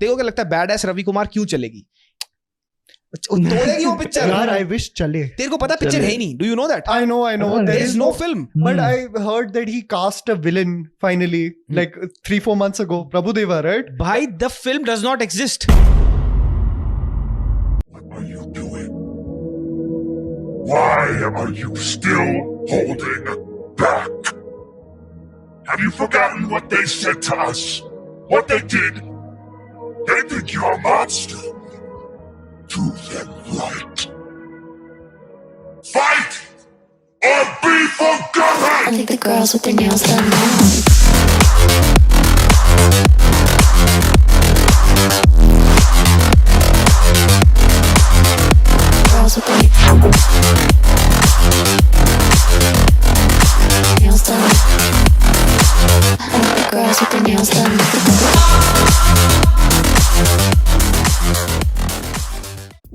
तेरे को क्या लगता है बैडएस रवि कुमार क्यों चलेगी? तोड़ेगी वो पिक्चर यार I wish चले. तेरे को पता पिक्चर है ही नहीं. Do you know that? I know. There is no film. But I heard that he cast a villain finally, like 3-4 months ago. Prabhu Deva, right? भाई the film does not exist. What are you doing? Why are you still holding back? Have you forgotten what they said to us? What they did? They think you're a monster. Do them right. Fight or be forgotten! I think the girls with their nails done now. Girls with their nails done. I think the girls with their nails done.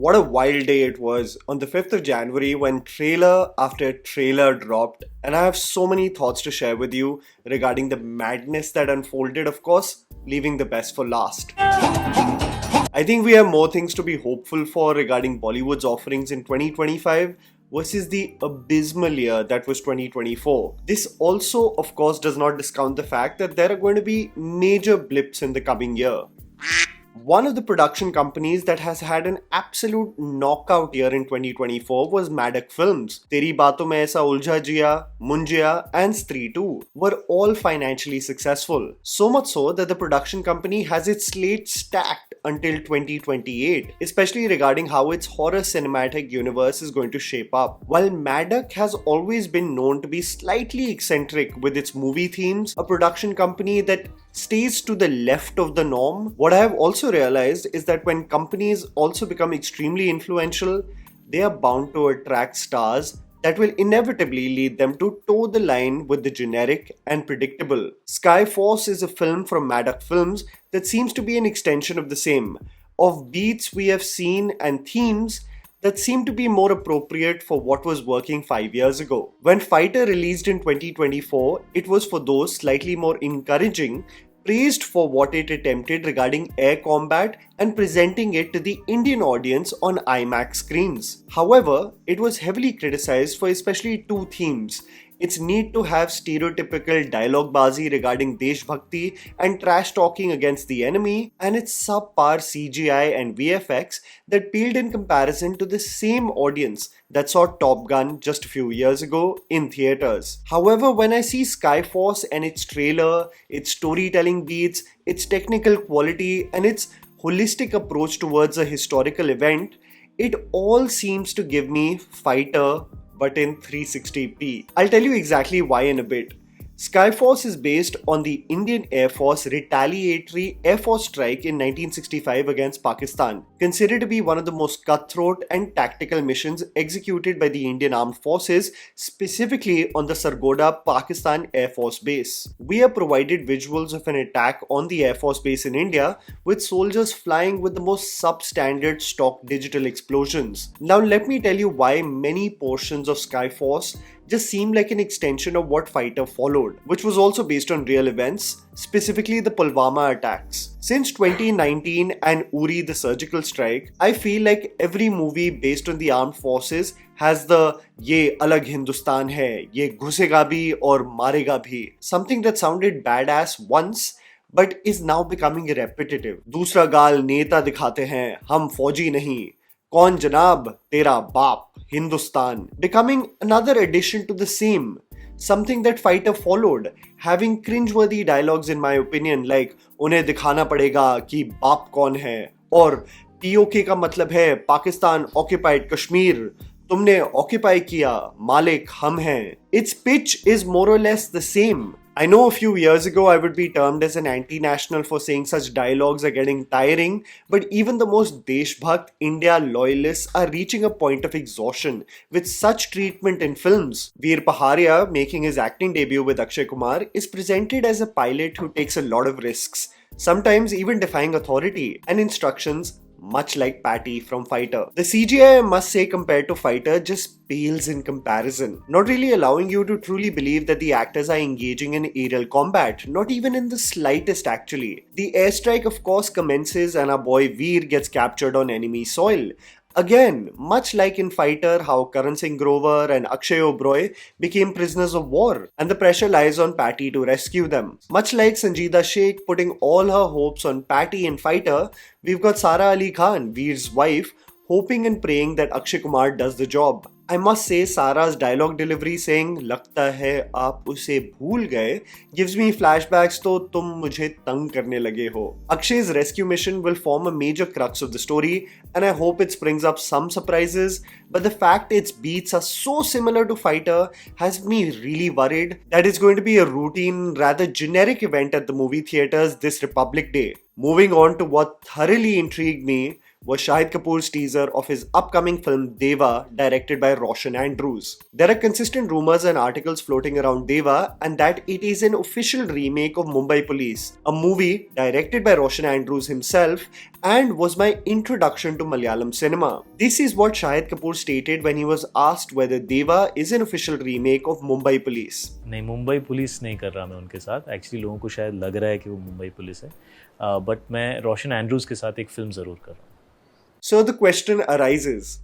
What a wild day it was on the 5th of January when trailer after trailer dropped, and I have so many thoughts to share with you regarding the madness that unfolded, of course, leaving the best for last. I think we have more things to be hopeful for regarding Bollywood's offerings in 2025 versus the abysmal year that was 2024. This also, of course, does not discount the fact that there are going to be major blips in the coming year. One of the production companies that has had an absolute knockout year in 2024 was Maddock Films. Teri Baaton Mein Aisa Uljha Jiya, Munjia and Stree 2 were all financially successful. So much so that the production company has its slate stacked until 2028, especially regarding how its horror cinematic universe is going to shape up. While Maddock has always been known to be slightly eccentric with its movie themes, a production company that stays to the left of the norm, what I have also realized is that when companies also become extremely influential, they are bound to attract stars that will inevitably lead them to toe the line with the generic and predictable. Skyforce is a film from Maddock Films that seems to be an extension of the same, of beats we have seen and themes that seem to be more appropriate for what was working 5 years ago. When Fighter released in 2024, it was for those slightly more encouraging, praised for what it attempted regarding air combat and presenting it to the Indian audience on IMAX screens. However, it was heavily criticized for especially two themes: its need to have stereotypical dialogue bazi regarding Desh Bhakti and trash talking against the enemy, and its subpar CGI and VFX that paled in comparison to the same audience that saw Top Gun just a few years ago in theaters. However, when I see Skyforce and its trailer, its storytelling beats, its technical quality, and its holistic approach towards a historical event, it all seems to give me Fighter but in 360p. I'll tell you exactly why in a bit. Skyforce is based on the Indian Air Force retaliatory Air Force strike in 1965 against Pakistan, considered to be one of the most cutthroat and tactical missions executed by the Indian Armed Forces, specifically on the Sargodha, Pakistan Air Force Base. We are provided visuals of an attack on the Air Force Base in India, with soldiers flying with the most substandard stock digital explosions. Now let me tell you why many portions of Skyforce just seemed like an extension of what Fighter followed, which was also based on real events, specifically the Pulwama attacks. Since 2019 and Uri the surgical strike, I feel like every movie based on the armed forces has the "ye alag Hindustan hai, ye ghusega bhi aur marega bhi," something that sounded badass once but is now becoming repetitive. दूसरा गाल नेता दिखाते हैं, हम फौजी नहीं, कौन जनाब तेरा बाप, Hindustan, becoming another addition to the same, something that Fighter followed, having cringeworthy dialogues in my opinion like उन्हें दिखाना पड़ेगा कि बाप कौन है, और POK का मतलब है पाकिस्तान occupied कश्मीर, तुमने ऑक्यूपाई किया, मालिक हम हैं. Its pitch is more or less the same. I know a few years ago I would be termed as an anti-national for saying such dialogues are getting tiring, but even the most Deshbhakt India loyalists are reaching a point of exhaustion with such treatment in films. Veer Paharia, making his acting debut with Akshay Kumar, is presented as a pilot who takes a lot of risks, sometimes even defying authority and instructions much like Patty from Fighter. The CGI, I must say, compared to Fighter just pales in comparison, not really allowing you to truly believe that the actors are engaging in aerial combat, not even in the slightest actually. The airstrike of course commences and our boy Veer gets captured on enemy soil. Again, much like in Fighter, how Karan Singh Grover and Akshay Oberoi became prisoners of war, and the pressure lies on Patty to rescue them. Much like Sanjeeda Sheikh putting all her hopes on Patty in Fighter, we've got Sara Ali Khan, Veer's wife, hoping and praying that Akshay Kumar does the job. I must say, Sara's dialogue delivery saying "लगता है आप उसे भूल गए" gives me flashbacks to तुम मुझे तंग करने लगे हो. Akshay's rescue mission will form a major crux of the story, and I hope it springs up some surprises. But the fact its beats are so similar to Fighter has me really worried that it's going to be a routine, rather generic event at the movie theaters this Republic Day. Moving on to what thoroughly intrigued me was Shahid Kapoor's teaser of his upcoming film Deva, directed by Roshan Andrews. There are consistent rumors and articles floating around Deva and that it is an official remake of Mumbai Police, a movie directed by Roshan Andrews himself and was my introduction to Malayalam cinema. This is what Shahid Kapoor stated when he was asked whether Deva is an official remake of Mumbai Police. नहीं, Mumbai police नहीं कर रहा मैं उनके साथ. Actually लोगों को शायद लग रहा है कि वो मुंबई पुलिस है, बट मैं रोशन एंड्रूज के साथ एक फिल्म ज़रूर कर रहा हूँ. So the question arises,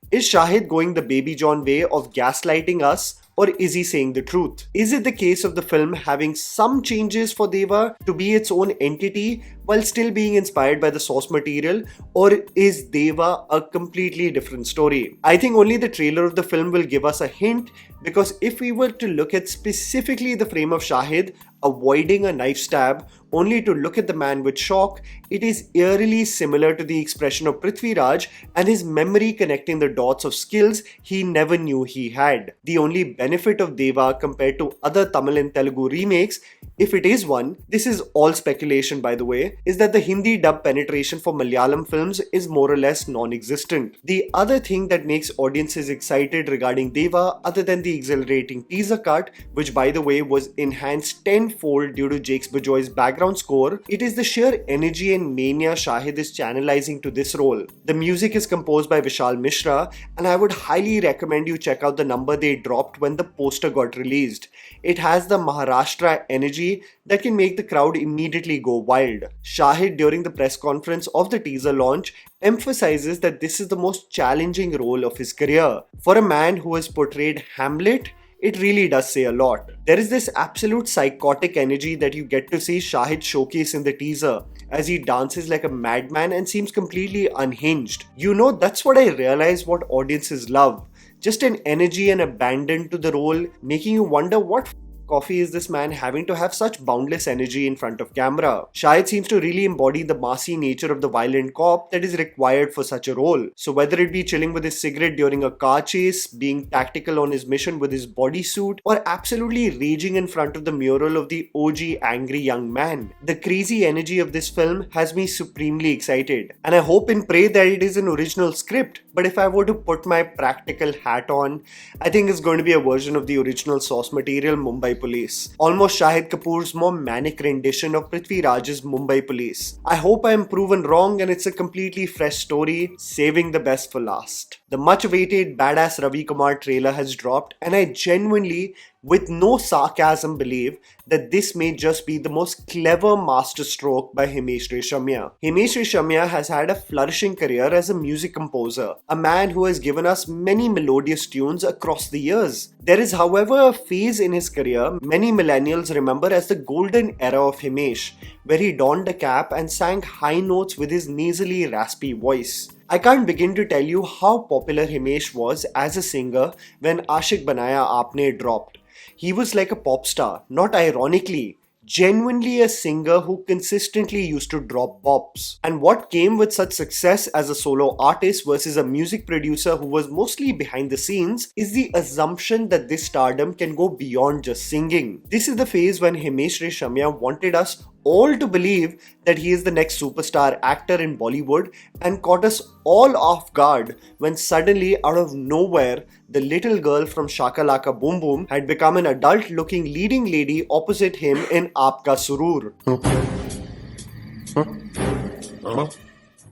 is Shahid going the Baby John way of gaslighting us, or is he saying the truth? Is it the case of the film having some changes for Deva to be its own entity while still being inspired by the source material, or is Deva a completely different story? I think only the trailer of the film will give us a hint, because if we were to look at specifically the frame of Shahid avoiding a knife stab only to look at the man with shock, it is eerily similar to the expression of Prithvi Raj and his memory connecting the dots of skills he never knew he had. The only benefit of Deva compared to other Tamil and Telugu remakes, if it is one, this is all speculation by the way, is that the Hindi dub penetration for Malayalam films is more or less non-existent. The other thing that makes audiences excited regarding Deva, other than the exhilarating teaser cut, which by the way was enhanced tenfold due to Jakes Bajoy's background score, it is the sheer energy and mania Shahid is channelizing to this role. The music is composed by Vishal Mishra, and I would highly recommend you check out the number they dropped when the poster got released. It has the Maharashtra energy that can make the crowd immediately go wild. Shahid, during the press conference of the teaser launch, emphasizes that this is the most challenging role of his career. For a man who has portrayed Hamlet, it really does say a lot. There is this absolute psychotic energy that you get to see Shahid showcase in the teaser as he dances like a madman and seems completely unhinged. You know, that's what I realize what audiences love. Just an energy and abandon to the role, making you wonder what coffee is this man having to have such boundless energy in front of camera. Shahid seems to really embody the massy nature of the violent cop that is required for such a role. So whether it be chilling with his cigarette during a car chase, being tactical on his mission with his bodysuit, or absolutely raging in front of the mural of the OG angry young man, the crazy energy of this film has me supremely excited. And I hope and pray that it is an original script. But if I were to put my practical hat on, I think it's going to be a version of the original source material Mumbai Police. Almost Shahid Kapoor's more manic rendition of Prithvi Raj's Mumbai Police. I hope I am proven wrong and it's a completely fresh story, saving the best for last. The much awaited Badass Ravikumar trailer has dropped, and I genuinely, with no sarcasm, believe that this may just be the most clever masterstroke by Himesh Reshammiya. Himesh Reshammiya has had a flourishing career as a music composer, a man who has given us many melodious tunes across the years. There is, however, a phase in his career many millennials remember as the golden era of Himesh, where he donned a cap and sang high notes with his nasally raspy voice. I can't begin to tell you how popular Himesh was as a singer when Aashik Banaya Aapne dropped. He was like a pop star, not ironically, genuinely a singer who consistently used to drop bops. And what came with such success as a solo artist versus a music producer who was mostly behind the scenes is the assumption that this stardom can go beyond just singing. This is the phase when Himesh Reshammiya wanted us all to believe that he is the next superstar actor in Bollywood and caught us all off guard when suddenly, out of nowhere, the little girl from Shaka Laka Boom Boom had become an adult-looking leading lady opposite him in Aapka Surur.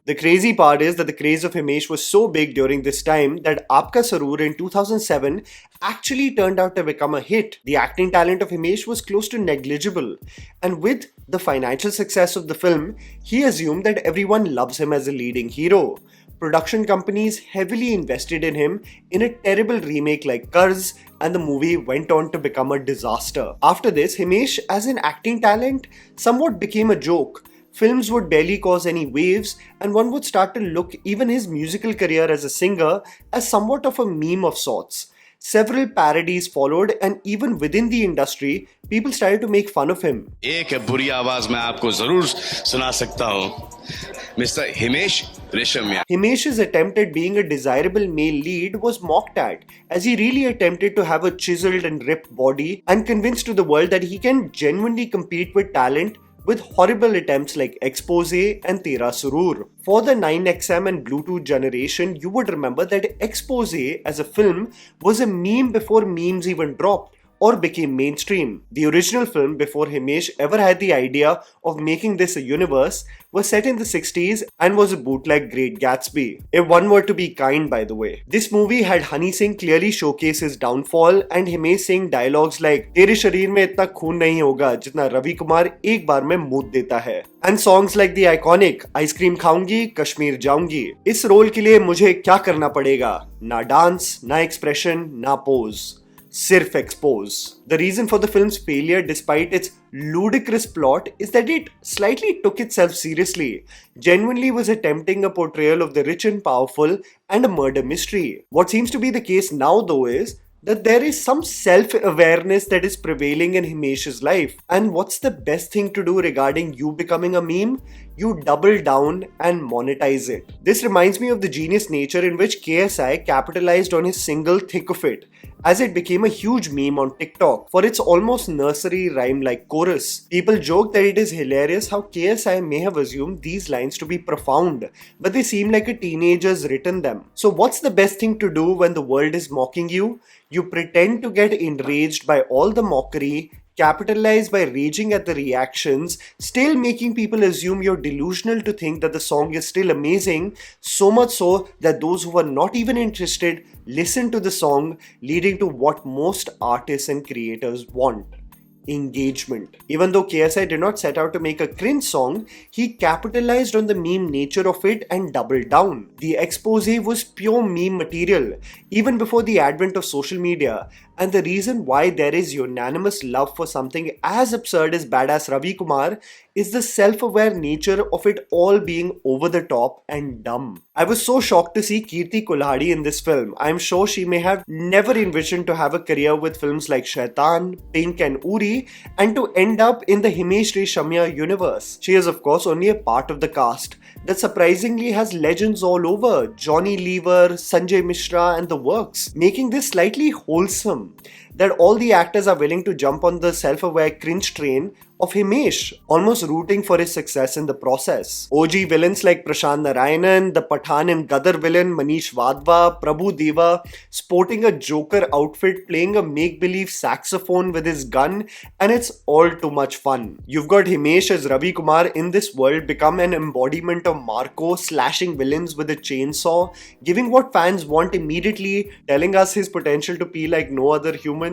The crazy part is that the craze of Himesh was so big during this time that Aapka Sarur in 2007 actually turned out to become a hit. The acting talent of Himesh was close to negligible, and with the financial success of the film, he assumed that everyone loves him as a leading hero. Production companies heavily invested in him in a terrible remake like Karz, and the movie went on to become a disaster. After this, Himesh as an acting talent somewhat became a joke. Films would barely cause any waves, and one would start to look even his musical career as a singer as somewhat of a meme of sorts. Several parodies followed, and even within the industry, people started to make fun of him. एक बुरी आवाज मैं आपको जरूर सुना सकता हूँ, Mr. Himesh Reshammiya. Himesh's attempt at being a desirable male lead was mocked at, as he really attempted to have a chiseled and ripped body and convince to the world that he can genuinely compete with talent with horrible attempts like Expose and Tera Surur. For the 9XM and Bluetooth generation, you would remember that Expose as a film was a meme before memes even dropped or became mainstream. The original film, before Himesh ever had the idea of making this a universe, was set in the 60s and was a bootleg Great Gatsby. If one were to be kind, by the way. This movie had Honey Singh clearly showcase his downfall and Himesh saying dialogues like तेरे शरीर में इतना खून नहीं होगा जितना रवि कुमार एक बार में मूत देता है. And songs like the iconic ice cream खाऊंगी कश्मीर जाऊंगी. इस रोल के लिए मुझे क्या करना पड़ेगा? ना डांस, ना एक्सप्रेशन, ना pose. Sirf expose. The reason for the film's failure, despite its ludicrous plot, is that it slightly took itself seriously, genuinely was attempting a portrayal of the rich and powerful and a murder mystery. What seems to be the case now, though, is that there is some self-awareness that is prevailing in Himesh's life. And what's the best thing to do regarding you becoming a meme? You double down and monetize it. This reminds me of the genius nature in which KSI capitalized on his single Thick of It, as it became a huge meme on TikTok for its almost nursery rhyme-like chorus. People joke that it is hilarious how KSI may have assumed these lines to be profound, but they seem like a teenager's written them. So what's the best thing to do when the world is mocking you? You pretend to get enraged by all the mockery, capitalize by raging at the reactions, still making people assume you're delusional to think that the song is still amazing, so much so that those who are not even interested listen to the song, leading to what most artists and creators want: engagement. Even though KSI did not set out to make a cringe song, he capitalized on the meme nature of it and doubled down. The expose was pure meme material, even before the advent of social media, and the reason why there is unanimous love for something as absurd as Badass Ravikumar is the self-aware nature of it all being over the top and dumb. I was so shocked to see Kirti Kulhadi in this film. I'm sure she may have never envisioned to have a career with films like Shaitan, Pink and Uri, and to end up in the Himesh Reshammiya universe. She is of course only a part of the cast that surprisingly has legends all over: Johnny Lever, Sanjay Mishra and the works, making this slightly wholesome that all the actors are willing to jump on the self-aware cringe train of Himesh, almost rooting for his success in the process. OG villains like Prashant Narayanan, the Pathan and Gadar villain Manish Wadhwa, Prabhu Deva, sporting a Joker outfit, playing a make-believe saxophone with his gun, and it's all too much fun. You've got Himesh as Ravi Kumar in this world become an embodiment of Marco, slashing villains with a chainsaw, giving what fans want immediately, telling us his potential to be like no other human.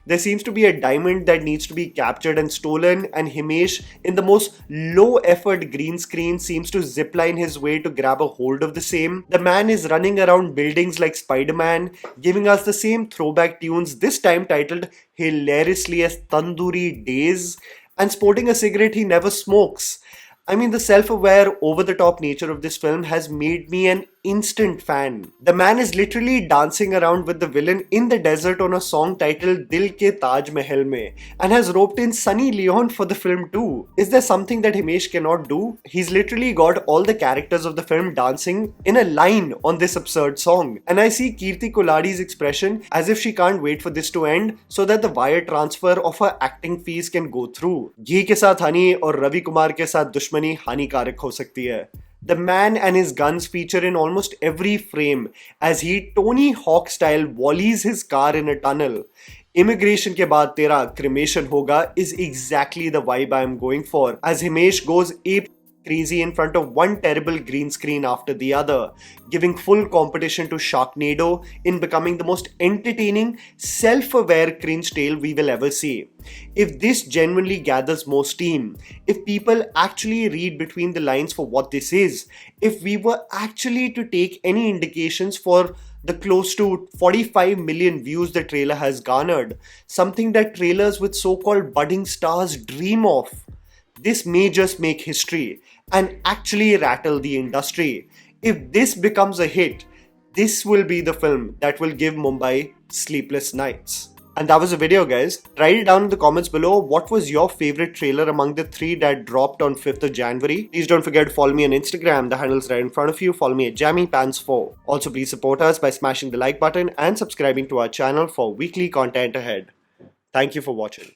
There seems to be a diamond that needs to be captured and stolen, and Himesh, in the most low-effort green screen, seems to zipline his way to grab a hold of the same. The man is running around buildings like Spider-Man, giving us the same throwback tunes, this time titled hilariously as Tandoori Days, and sporting a cigarette he never smokes. I mean, the self-aware, over-the-top nature of this film has made me an instant fan. The man is literally dancing around with the villain in the desert on a song titled Dil Ke Taj Mahal Mein, and has roped in Sunny Leon for the film too. Is there something that Himesh cannot do? He's literally got all the characters of the film dancing in a line on this absurd song. And I see Kirti Kulhadi's expression as if she can't wait for this to end so that the wire transfer of her acting fees can go through. Ghee ke saath honey और रवि कुमार के साथ दुश्मनी हानिकारक हो सकती है. The man and his guns feature in almost every frame as he Tony Hawk style volleys his car in a tunnel. Immigration के बाद तेरा cremation होगा is exactly the vibe I am going for, as Himesh goes ape crazy in front of one terrible green screen after the other, giving full competition to Sharknado in becoming the most entertaining, self-aware cringe tale we will ever see. If this genuinely gathers more steam, if people actually read between the lines for what this is, if we were actually to take any indications for the close to 45 million views the trailer has garnered, something that trailers with so-called budding stars dream of, this may just make history and actually rattle the industry. If this becomes a hit, this will be the film that will give Mumbai sleepless nights. And that was the video, guys. Write it down in the comments below. What was your favorite trailer among the 3 that dropped on 5th of January? Please don't forget to follow me on Instagram. The handle's right in front of you. Follow me at JammyPants4. Also, please support us by smashing the like button and subscribing to our channel for weekly content ahead. Thank you for watching.